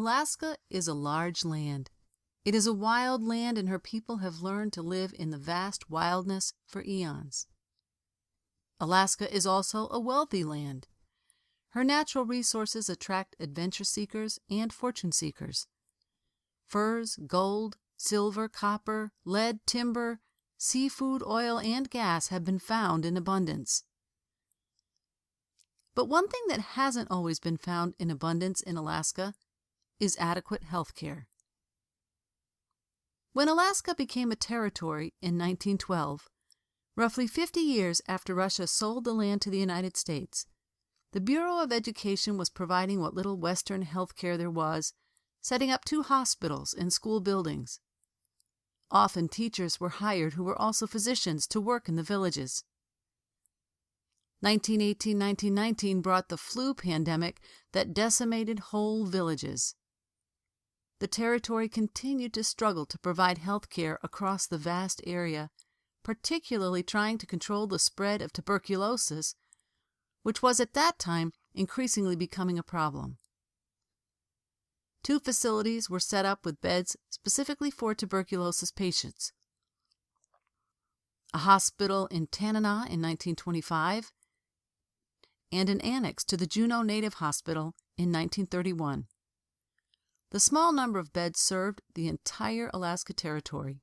Alaska is a large land. It is a wild land, and her people have learned to live in the vast wildness for eons. Alaska is also a wealthy land. Her natural resources attract adventure seekers and fortune seekers. Furs, gold, silver, copper, lead, timber, seafood, oil, and gas have been found in abundance. But one thing that hasn't always been found in abundance in Alaska is adequate health care. When Alaska became a territory in 1912, roughly 50 years after Russia sold the land to the United States, the Bureau of Education was providing what little Western health care there was, setting up 2 hospitals and school buildings. Often teachers were hired who were also physicians to work in the villages. 1918-1919 brought the flu pandemic that decimated whole villages. The territory continued to struggle to provide health care across the vast area, particularly trying to control the spread of tuberculosis, which was at that time increasingly becoming a problem. 2 facilities were set up with beds specifically for tuberculosis patients. A hospital in Tanana in 1925 and an annex to the Juneau Native Hospital in 1931. The small number of beds served the entire Alaska Territory.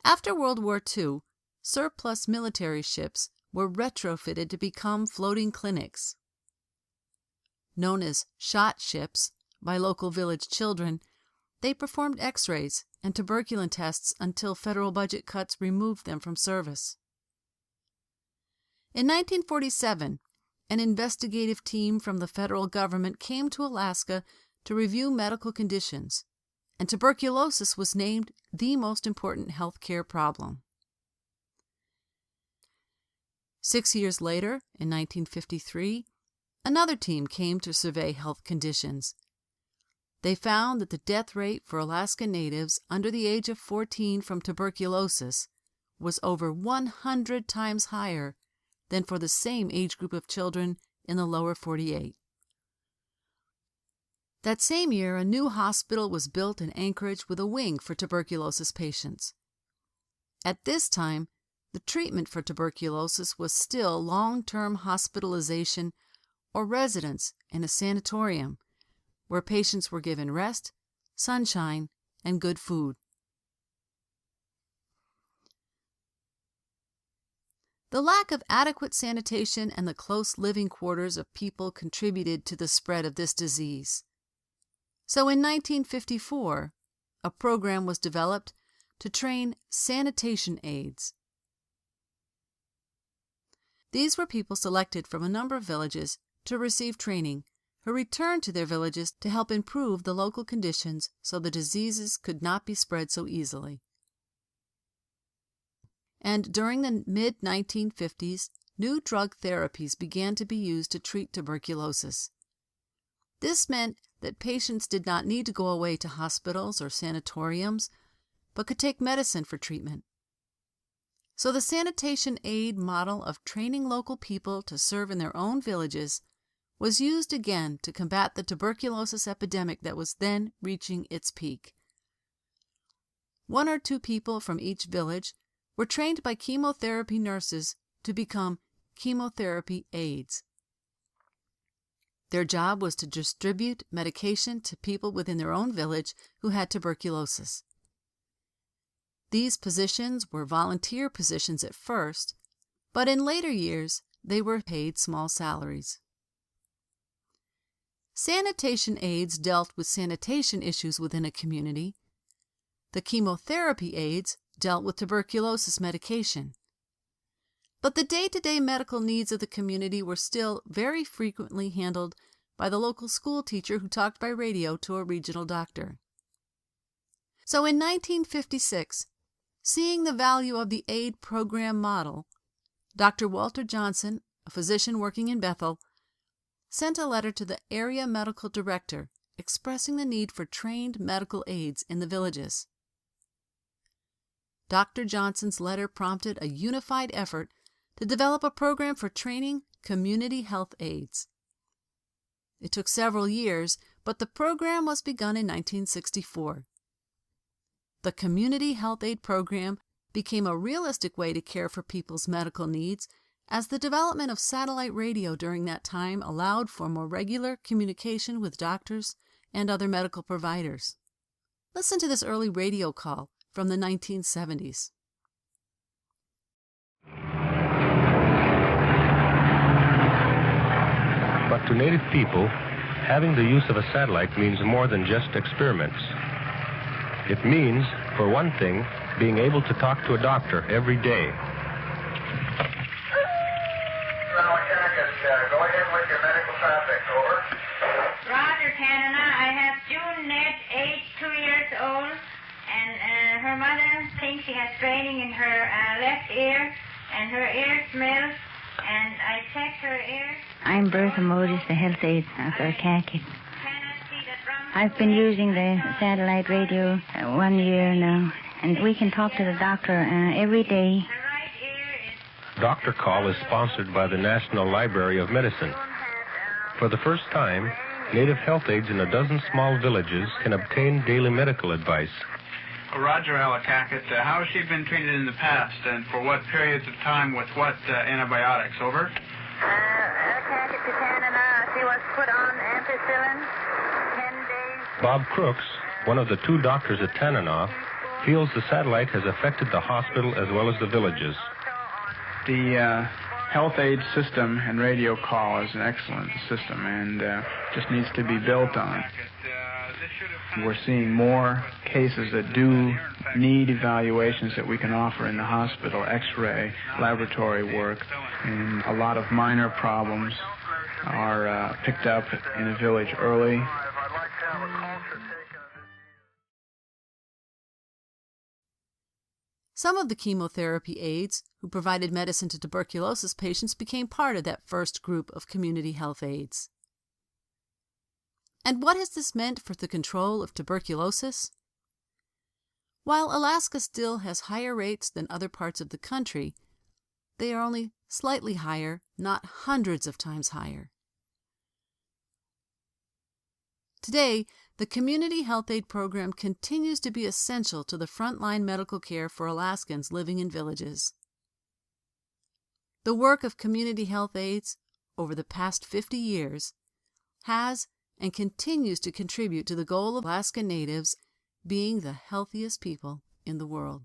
After World War II, surplus military ships were retrofitted to become floating clinics. Known as shot ships by local village children, they performed x-rays and tuberculin tests until federal budget cuts removed them from service. In 1947, an investigative team from the federal government came to Alaska to review medical conditions, and tuberculosis was named the most important health care problem. 6 years later, in 1953, another team came to survey health conditions. They found that the death rate for Alaska Natives under the age of 14 from tuberculosis was over 100 times higher than for the same age group of children in the lower 48. That same year, a new hospital was built in Anchorage with a wing for tuberculosis patients. At this time, the treatment for tuberculosis was still long-term hospitalization or residence in a sanatorium, where patients were given rest, sunshine, and good food. The lack of adequate sanitation and the close living quarters of people contributed to the spread of this disease. So in 1954, a program was developed to train sanitation aides. These were people selected from a number of villages to receive training, who returned to their villages to help improve the local conditions so the diseases could not be spread so easily. And during the mid-1950s, new drug therapies began to be used to treat tuberculosis. This meant that patients did not need to go away to hospitals or sanatoriums, but could take medicine for treatment. So the sanitation aid model of training local people to serve in their own villages was used again to combat the tuberculosis epidemic that was then reaching its peak. 1 or 2 people from each village were trained by chemotherapy nurses to become chemotherapy aides. Their job was to distribute medication to people within their own village who had tuberculosis. These positions were volunteer positions at first, but in later years they were paid small salaries. Sanitation aides dealt with sanitation issues within a community. The chemotherapy aides dealt with tuberculosis medication. But the day-to-day medical needs of the community were still very frequently handled by the local school teacher who talked by radio to a regional doctor. So in 1956, seeing the value of the aid program model, Dr. Walter Johnson, a physician working in Bethel, sent a letter to the area medical director expressing the need for trained medical aides in the villages. Dr. Johnson's letter prompted a unified effort to develop a program for training community health aides. It took several years, but the program was begun in 1964. The Community Health Aid Program became a realistic way to care for people's medical needs, as the development of satellite radio during that time allowed for more regular communication with doctors and other medical providers. Listen to this early radio call from the 1970s. But to Native people, having the use of a satellite means more than just experiments. It means, for one thing, being able to talk to a doctor every day. Go ahead with your medical traffic, over. Roger, Canada. I have June-Net, age 2 years old, and her mother thinks she has straining in her left ear, and her ear smells, and I checked her ear. I'm Bertha Modis, the health aide for Akakit. I've been using the satellite radio 1 year now, and we can talk to the doctor every day. Doctor Call is sponsored by the National Library of Medicine. For the first time, Native health aides in a dozen small villages can obtain daily medical advice. Roger Alakakit, how has she been treated in the past, and for what periods of time with what antibiotics? Over. Alakakit to Canada. She was put on ampicillin 10 days. Bob Crooks, one of the 2 doctors at Tanana, feels the satellite has affected the hospital as well as the villages. The health aid system and radio call is an excellent system and just needs to be built on. We're seeing more cases that do need evaluations that we can offer in the hospital, x-ray, laboratory work, and a lot of minor problems are picked up in a village early. Some of the chemotherapy aides who provided medicine to tuberculosis patients became part of that first group of community health aides. And what has this meant for the control of tuberculosis? While Alaska still has higher rates than other parts of the country, they are only slightly higher, not hundreds of times higher. Today, the Community Health Aid Program continues to be essential to the frontline medical care for Alaskans living in villages. The work of community health aides over the past 50 years has and continues to contribute to the goal of Alaska Natives being the healthiest people in the world.